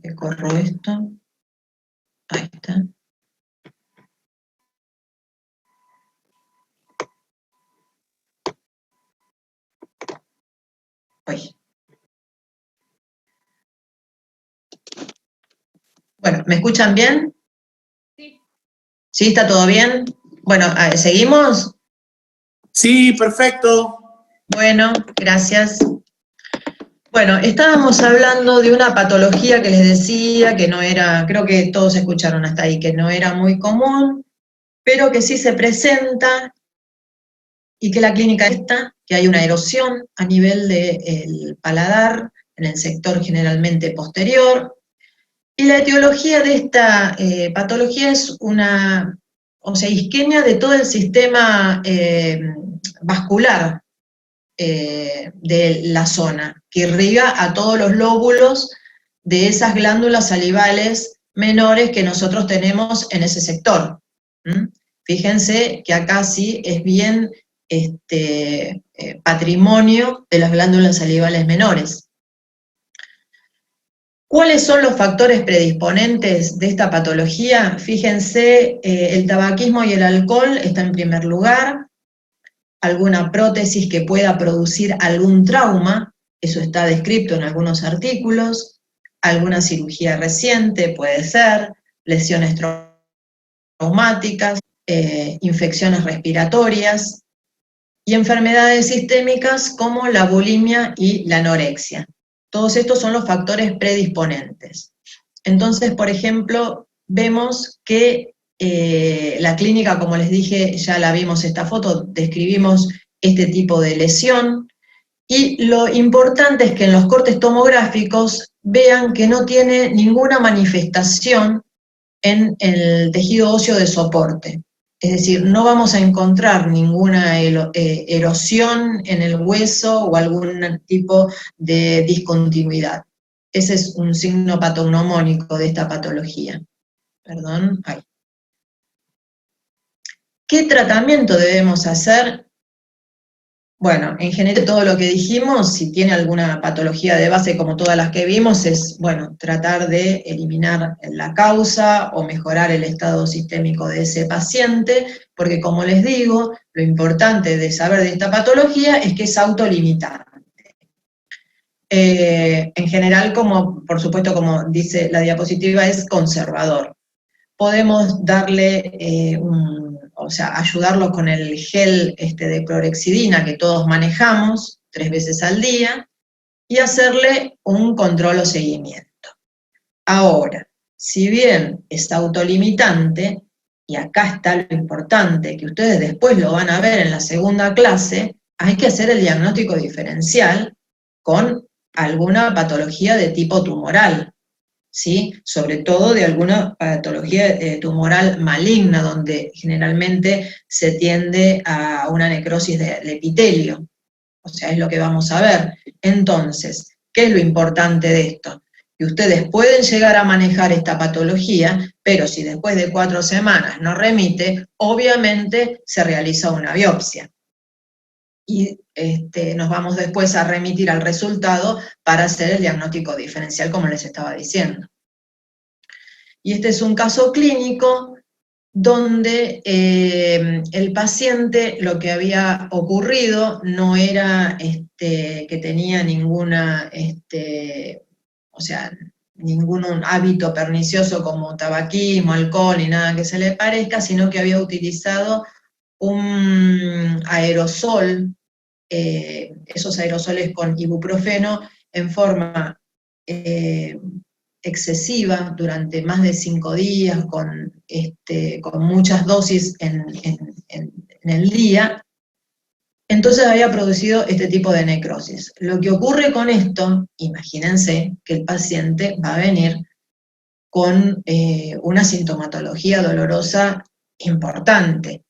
que corro esto. Ahí está. Uy. Bueno, ¿me escuchan bien? Sí. ¿Sí? ¿Está todo bien? Bueno, ¿seguimos? Sí, perfecto. Bueno, gracias. Bueno, estábamos hablando de una patología que les decía que no era, creo que todos escucharon hasta ahí, que no era muy común, pero que sí se presenta y que la clínica está, que hay una erosión a nivel del paladar, en el sector generalmente posterior, y la etiología de esta patología es una, isquemia de todo el sistema vascular de la zona, que irriga a todos los lóbulos de esas glándulas salivales menores que nosotros tenemos en ese sector. Fíjense que acá sí es bien patrimonio de las glándulas salivales menores. ¿Cuáles son los factores predisponentes de esta patología? Fíjense, el tabaquismo y el alcohol están en primer lugar, alguna prótesis que pueda producir algún trauma, eso está descrito en algunos artículos, alguna cirugía reciente puede ser, lesiones traumáticas, infecciones respiratorias y enfermedades sistémicas como la bulimia y la anorexia. Todos estos son los factores predisponentes. Entonces, por ejemplo, vemos que la clínica, como les dije, ya la vimos esta foto, describimos este tipo de lesión, y lo importante es que en los cortes tomográficos vean que no tiene ninguna manifestación en el tejido óseo de soporte. Es decir, no vamos a encontrar ninguna erosión en el hueso o algún tipo de discontinuidad. Ese es un signo patognomónico de esta patología. Perdón, ahí. ¿Qué tratamiento debemos hacer? Bueno, en general todo lo que dijimos, si tiene alguna patología de base como todas las que vimos, es, bueno, tratar de eliminar la causa o mejorar el estado sistémico de ese paciente, porque como les digo, lo importante de saber de esta patología es que es autolimitante. En general, como por supuesto, como dice la diapositiva, es conservador. Podemos darle ayudarlo con el gel de clorexidina que todos manejamos 3 veces al día y hacerle un control o seguimiento. Ahora, si bien es autolimitante, y acá está lo importante, que ustedes después lo van a ver en la segunda clase, hay que hacer el diagnóstico diferencial con alguna patología de tipo tumoral, ¿sí? Sobre todo de alguna patología tumoral maligna, donde generalmente se tiende a una necrosis del epitelio. O sea, es lo que vamos a ver. Entonces, ¿qué es lo importante de esto? Que ustedes pueden llegar a manejar esta patología, pero si después de 4 semanas no remite, obviamente se realiza una biopsia. Y nos vamos después a remitir al resultado para hacer el diagnóstico diferencial, como les estaba diciendo. Y este es un caso clínico donde el paciente, lo que había ocurrido no era que tenía ninguna, ningún hábito pernicioso como tabaquismo, alcohol, ni nada que se le parezca, sino que había utilizado un aerosol, esos aerosoles con ibuprofeno, en forma excesiva durante más de 5 días, con muchas dosis en el día, entonces había producido este tipo de necrosis. Lo que ocurre con esto, imagínense que el paciente va a venir con una sintomatología dolorosa importante,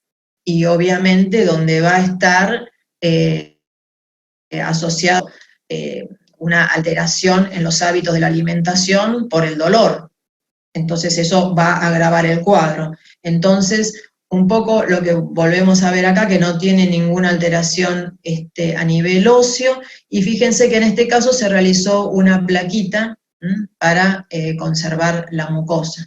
y obviamente donde va a estar asociado una alteración en los hábitos de la alimentación por el dolor. Entonces eso va a agravar el cuadro. Entonces, un poco lo que volvemos a ver acá, que no tiene ninguna alteración a nivel óseo, y fíjense que en este caso se realizó una plaquita para conservar la mucosa.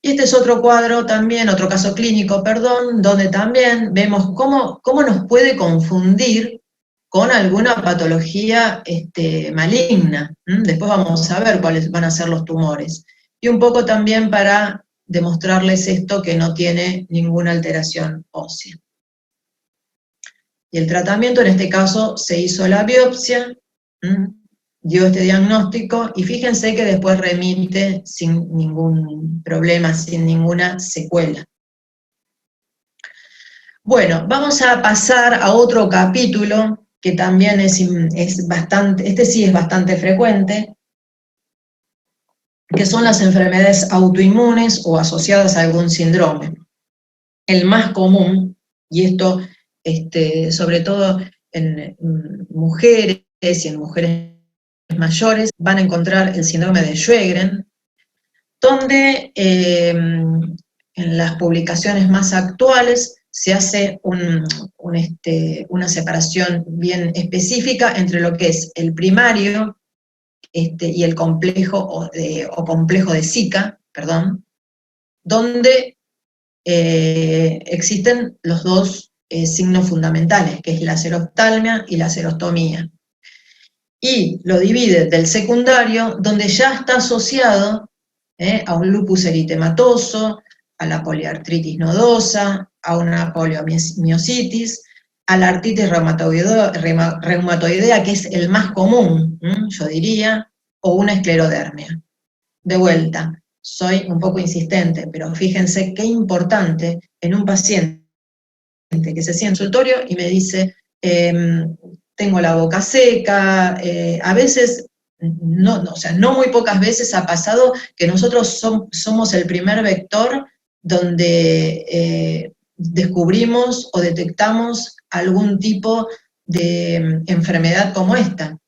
Y este es otro cuadro también, otro caso clínico, perdón, donde también vemos cómo nos puede confundir con alguna patología maligna. Después vamos a ver cuáles van a ser los tumores. Y un poco también para demostrarles esto, que no tiene ninguna alteración ósea. Y el tratamiento, en este caso, se hizo la biopsia, dio este diagnóstico, y fíjense que después remite sin ningún problema, sin ninguna secuela. Bueno, vamos a pasar a otro capítulo, que también es bastante, este sí es bastante frecuente, que son las enfermedades autoinmunes o asociadas a algún síndrome. El más común, y esto sobre todo en mujeres y en mujeres mayores, van a encontrar el síndrome de Sjögren, donde en las publicaciones más actuales se hace una separación bien específica entre lo que es el primario y el complejo o complejo de Zika, perdón, donde existen los dos signos fundamentales, que es la seroftalmia y la serostomía. Y lo divide del secundario, donde ya está asociado a un lupus eritematoso, a la poliartritis nodosa, a una poliomiositis, a la artritis reumatoidea, que es el más común, yo diría, o una esclerodermia. De vuelta, soy un poco insistente, pero fíjense qué importante en un paciente que se sienta en el consultorio y me dice, tengo la boca seca, a veces, no muy pocas veces ha pasado que nosotros somos el primer vector donde descubrimos o detectamos algún tipo de enfermedad como esta.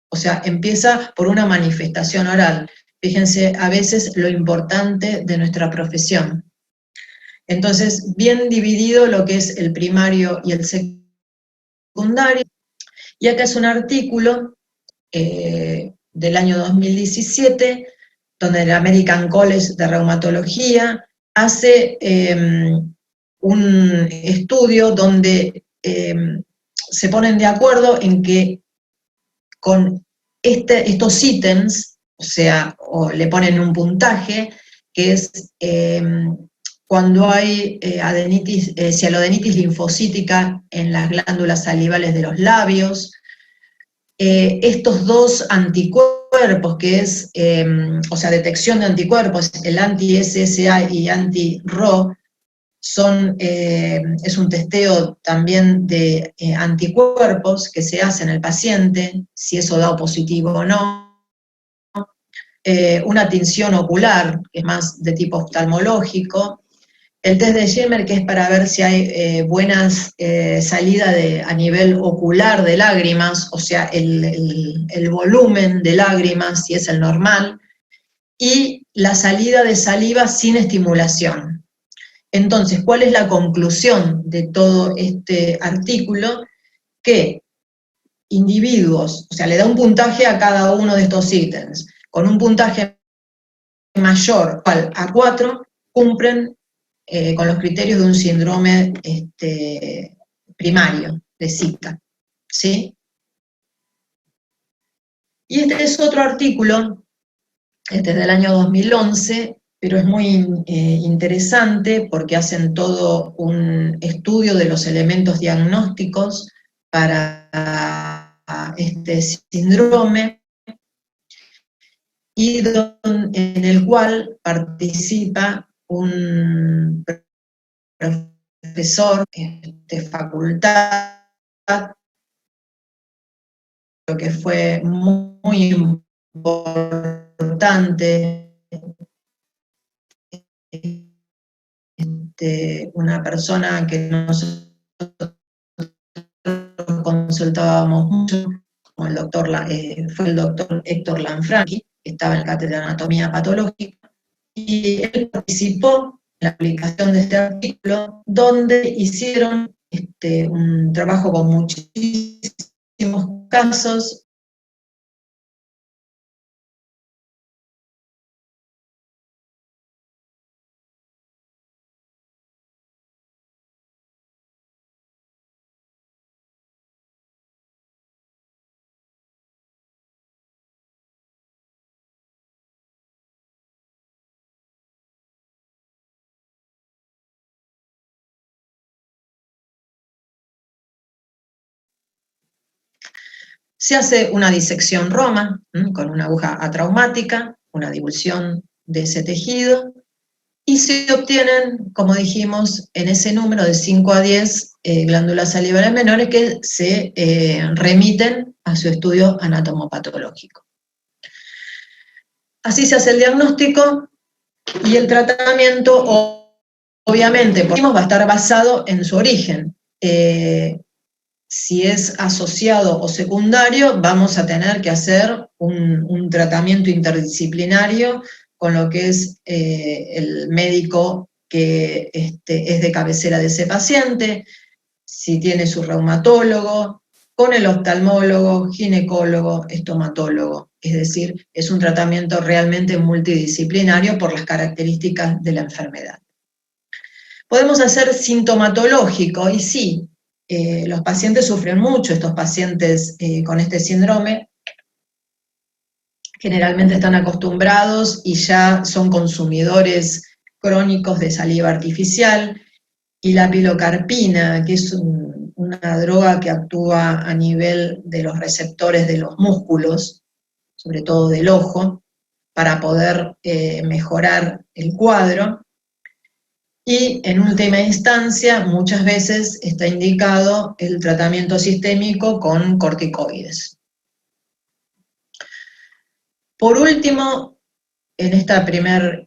O sea, empieza por una manifestación oral. Fíjense a veces lo importante de nuestra profesión. Entonces, bien dividido lo que es el primario y el secundario. Y acá es un artículo del año 2017, donde el American College de Reumatología hace un estudio donde se ponen de acuerdo en que con estos ítems, o le ponen un puntaje, que es cuando hay cialodenitis linfocítica en las glándulas salivales de los labios, estos dos anticuerpos, que es, detección de anticuerpos, el anti-SSA y anti-RO, es un testeo también de anticuerpos que se hace en el paciente, si eso da positivo o no. Una tinción ocular, que es más de tipo oftalmológico. El test de Schemmer, que es para ver si hay buenas salidas a nivel ocular de lágrimas, o sea, el volumen de lágrimas, si es el normal, y la salida de saliva sin estimulación. Entonces, ¿cuál es la conclusión de todo este artículo? Que individuos, o sea, le da un puntaje a cada uno de estos ítems, con un puntaje mayor a 4, cumplen con los criterios de un síndrome primario de Zika, ¿sí? Y este es otro artículo, este es del año 2011, pero es muy interesante porque hacen todo un estudio de los elementos diagnósticos para este síndrome, y en el cual participa un profesor de facultad, lo que fue muy importante, una persona que nosotros consultábamos mucho, como fue el doctor Héctor Lanfranchi, que estaba en la cátedra de anatomía patológica, y él participó en la aplicación de este artículo, donde hicieron un trabajo con muchísimos casos, Se hace una disección roma, con una aguja atraumática, una divulsión de ese tejido, y se obtienen, como dijimos, en ese número de 5 a 10 glándulas salivales menores que se remiten a su estudio anatomopatológico. Así se hace el diagnóstico y el tratamiento, obviamente, va a estar basado en su origen. Si es asociado o secundario, vamos a tener que hacer un tratamiento interdisciplinario con lo que es el médico que es de cabecera de ese paciente, si tiene su reumatólogo, con el oftalmólogo, ginecólogo, estomatólogo. Es decir, es un tratamiento realmente multidisciplinario por las características de la enfermedad. Podemos hacer sintomatológico, y sí, los pacientes sufren mucho, estos pacientes con este síndrome, generalmente están acostumbrados y ya son consumidores crónicos de saliva artificial, y la pilocarpina, que es una droga que actúa a nivel de los receptores de los músculos, sobre todo del ojo, para poder mejorar el cuadro. Y en última instancia, muchas veces está indicado el tratamiento sistémico con corticoides. Por último, en esta primera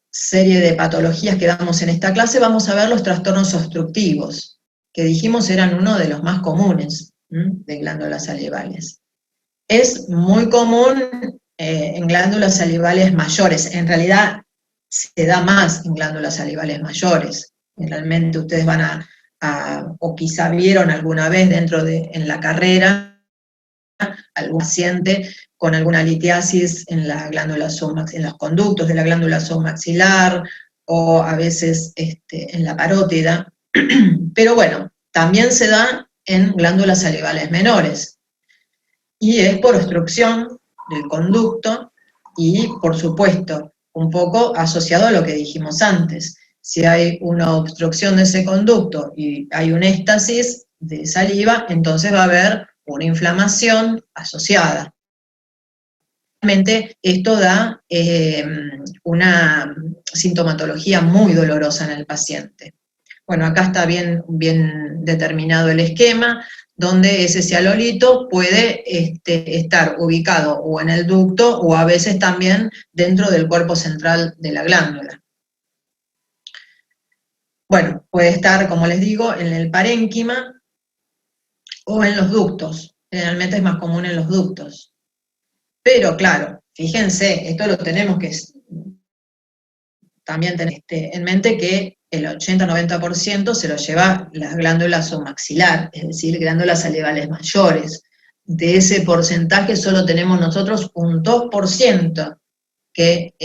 serie de patologías que damos en esta clase, vamos a ver los trastornos obstructivos, que dijimos eran uno de los más comunes de glándulas salivales. Es muy común en glándulas salivales mayores, en realidad se da más en glándulas salivales mayores. Realmente ustedes van o quizá vieron alguna vez en la carrera, algún paciente con alguna litiasis en la glándula en los conductos de la glándula submaxilar, o a veces en la parótida. Pero bueno, también se da en glándulas salivales menores, y es por obstrucción del conducto y, por supuesto, un poco asociado a lo que dijimos antes. Si hay una obstrucción de ese conducto y hay un éstasis de saliva, entonces va a haber una inflamación asociada. Realmente esto da una sintomatología muy dolorosa en el paciente. Bueno, acá está bien determinado el esquema, donde ese cialolito puede estar ubicado o en el ducto o a veces también dentro del cuerpo central de la glándula. Bueno, puede estar, como les digo, en el parénquima o en los ductos. Generalmente es más común en los ductos. Pero claro, fíjense, esto lo tenemos que también tener en mente, que el 80-90% se lo lleva las glándulas submaxilar, es decir, glándulas salivales mayores. De ese porcentaje solo tenemos nosotros un 2% que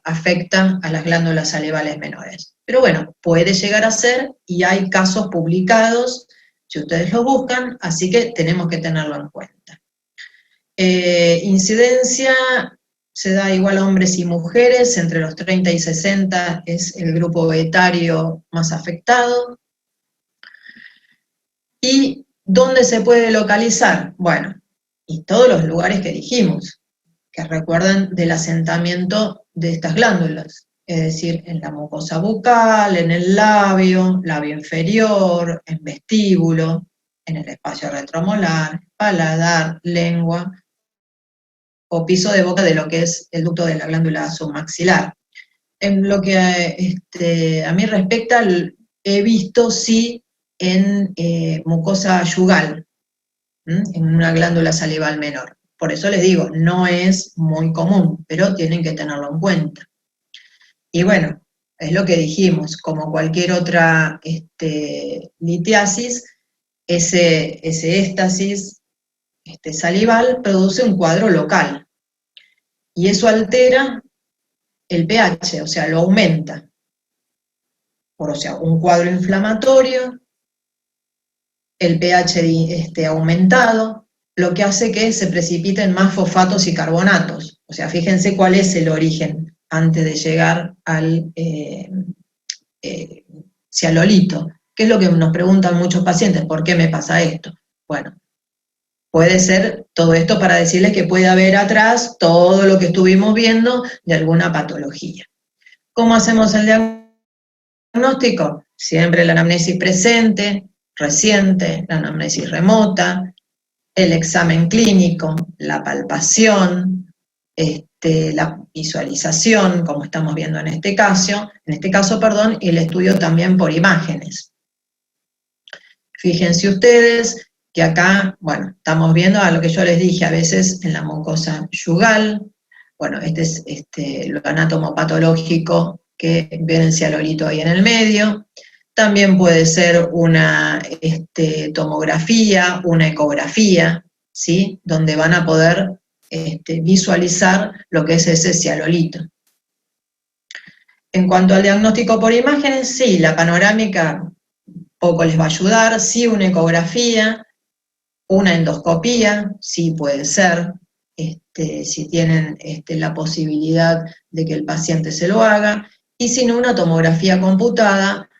afecta a las glándulas salivales menores. Pero bueno, puede llegar a ser, y hay casos publicados, si ustedes lo buscan, así que tenemos que tenerlo en cuenta. Incidencia se da igual a hombres y mujeres, entre los 30 y 60 es el grupo etario más afectado. ¿Y dónde se puede localizar? Bueno, y todos los lugares que dijimos, que recuerdan del asentamiento de estas glándulas, es decir, en la mucosa bucal, en el labio inferior, en vestíbulo, en el espacio retromolar, paladar, lengua, o piso de boca de lo que es el ducto de la glándula submaxilar. En lo que a mí respecta, he visto sí en mucosa yugal, en una glándula salival menor. Por eso les digo, no es muy común, pero tienen que tenerlo en cuenta. Y bueno, es lo que dijimos, como cualquier otra litiasis, ese éstasis salival produce un cuadro local, y eso altera el pH, o sea, lo aumenta. O sea, un cuadro inflamatorio, el pH aumentado, lo que hace que se precipiten más fosfatos y carbonatos. O sea, fíjense cuál es el origen antes de llegar al cialolito. ¿Qué es lo que nos preguntan muchos pacientes? ¿Por qué me pasa esto? Bueno, puede ser todo esto para decirles que puede haber atrás todo lo que estuvimos viendo de alguna patología. ¿Cómo hacemos el diagnóstico? Siempre la anamnesis presente, reciente, la anamnesis remota, el examen clínico, la palpación, la visualización, como estamos viendo en este caso, y el estudio también por imágenes. Fíjense ustedes que acá, bueno, estamos viendo a lo que yo les dije, a veces en la mucosa yugal, bueno, este es lo anatomopatológico que ven el cialolito ahí en el medio. También puede ser una tomografía, una ecografía, ¿sí? Donde van a poder visualizar lo que es ese cialolito. En cuanto al diagnóstico por imágenes, sí, la panorámica poco les va a ayudar, sí una ecografía, una endoscopía, sí puede ser, si tienen la posibilidad de que el paciente se lo haga, y si no una tomografía computada,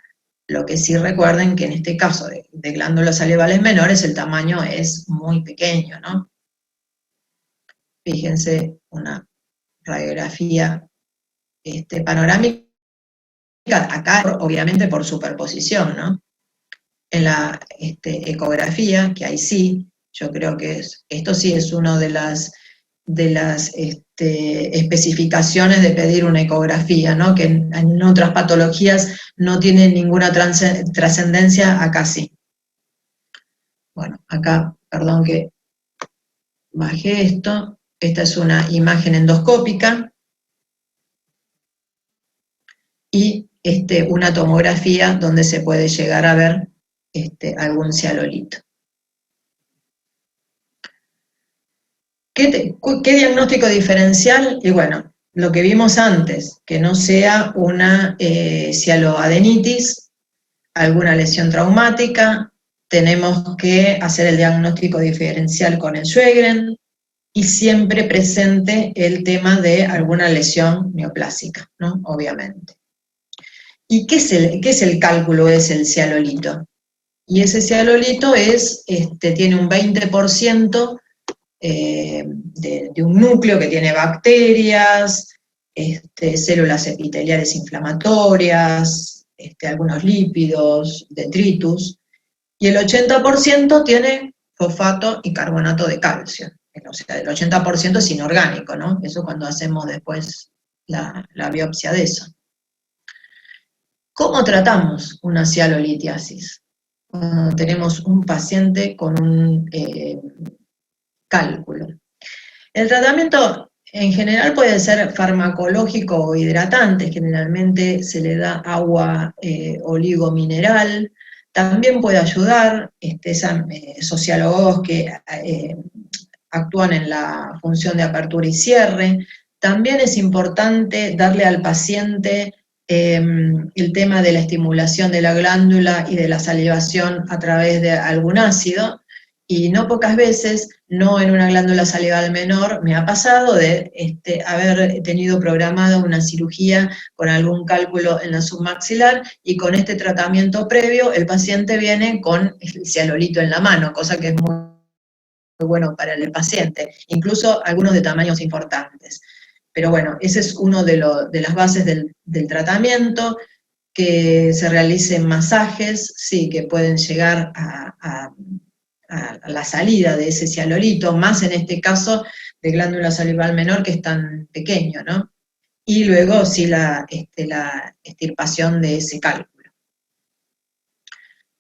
lo que sí recuerden que en este caso de glándulas salivales menores el tamaño es muy pequeño, ¿no? Fíjense una radiografía panorámica, acá obviamente por superposición, ¿no? En la ecografía, que ahí sí, yo creo que esto sí es una de las especificaciones de pedir una ecografía, ¿no? Que en otras patologías no tienen ninguna trascendencia, acá sí. Bueno, acá, perdón que bajé esto, esta es una imagen endoscópica y una tomografía donde se puede llegar a ver algún cialolito. ¿Qué diagnóstico diferencial? Y bueno, lo que vimos antes, que no sea una cialoadenitis, alguna lesión traumática, tenemos que hacer el diagnóstico diferencial con el Sjögren y siempre presente el tema de alguna lesión neoplásica, ¿no? Obviamente. ¿Y qué es el cálculo? Es el cialolito. Y ese cialolito tiene un 20% de un núcleo que tiene bacterias, células epiteliales inflamatorias, algunos lípidos, detritus, y el 80% tiene fosfato y carbonato de calcio. O sea, el 80% es inorgánico, ¿no? Eso cuando hacemos después la biopsia de eso. ¿Cómo tratamos una cialolitiasis? Cuando tenemos un paciente con un cálculo. El tratamiento en general puede ser farmacológico o hidratante, generalmente se le da agua oligomineral, también puede ayudar sociólogos que actúan en la función de apertura y cierre. También es importante darle al paciente el tema de la estimulación de la glándula y de la salivación a través de algún ácido, y no pocas veces, no en una glándula salival menor, me ha pasado de haber tenido programada una cirugía con algún cálculo en la submaxilar, y con este tratamiento previo el paciente viene con el cialolito en la mano, cosa que es muy bueno para el paciente, incluso algunos de tamaños importantes. Pero bueno, ese es uno de las bases del tratamiento, que se realicen masajes, sí, que pueden llegar a la salida de ese cialolito, más en este caso de glándula salival menor, que es tan pequeño, ¿no? Y luego sí la extirpación de ese cálculo.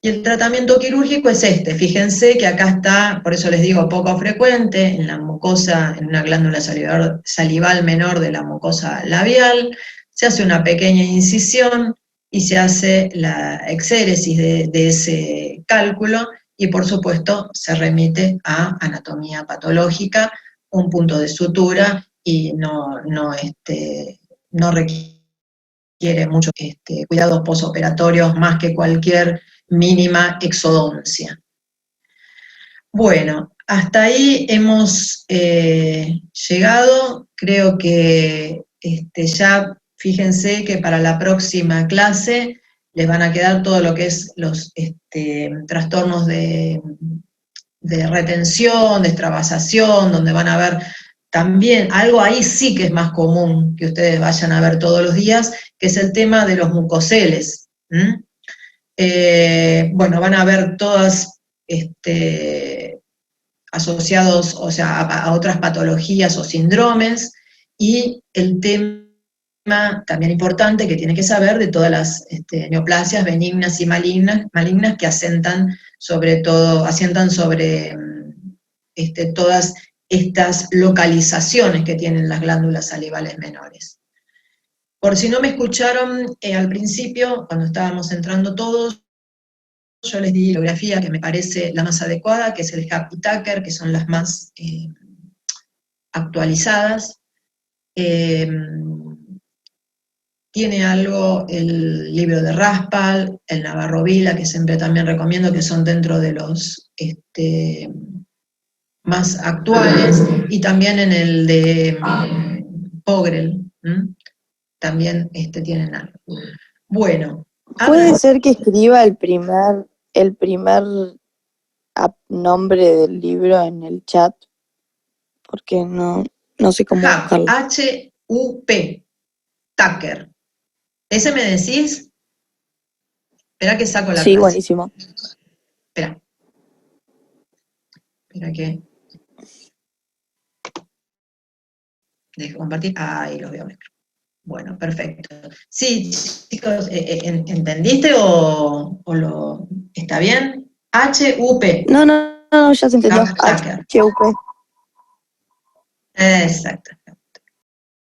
Y el tratamiento quirúrgico es fíjense que acá está, por eso les digo poco frecuente, en la mucosa, en una glándula salival menor de la mucosa labial, se hace una pequeña incisión y se hace la exéresis de ese cálculo, y por supuesto se remite a anatomía patológica, un punto de sutura, y no requiere muchos cuidados posoperatorios más que cualquier mínima exodoncia. Bueno, hasta ahí hemos llegado. Creo que ya fíjense que para la próxima clase les van a quedar todo lo que es los trastornos de de retención, de extravasación, donde van a ver también, algo ahí sí que es más común que ustedes vayan a ver todos los días, que es el tema de los mucoceles. Bueno, van a ver todas asociados, o sea, a otras patologías o síndromes, y el tema también importante que tiene que saber de todas las neoplasias benignas y malignas que asientan sobre todas estas localizaciones que tienen las glándulas salivales menores. Por si no me escucharon al principio, cuando estábamos entrando todos, yo les di la bibliografía que me parece la más adecuada, que es el HAP y Tucker, que son las más actualizadas. Tiene algo el libro de Raspal, el Navarro Vila, que siempre también recomiendo, que son dentro de los más actuales, y también en el de Pogrel, también tienen algo. Bueno. ¿Puede ser que escriba el primer nombre del libro en el chat? Porque no sé cómo buscarlo. H-U-P, Tucker. ¿Ese me decís? Espera que saco la frase. Sí, buenísimo. Espera que... Dejo compartir. Ahí los veo. Bueno, perfecto. Sí, chicos, ¿entendiste o lo está bien? H-U-P. No, ya se entendió. Tucker. H-U-P. Exacto.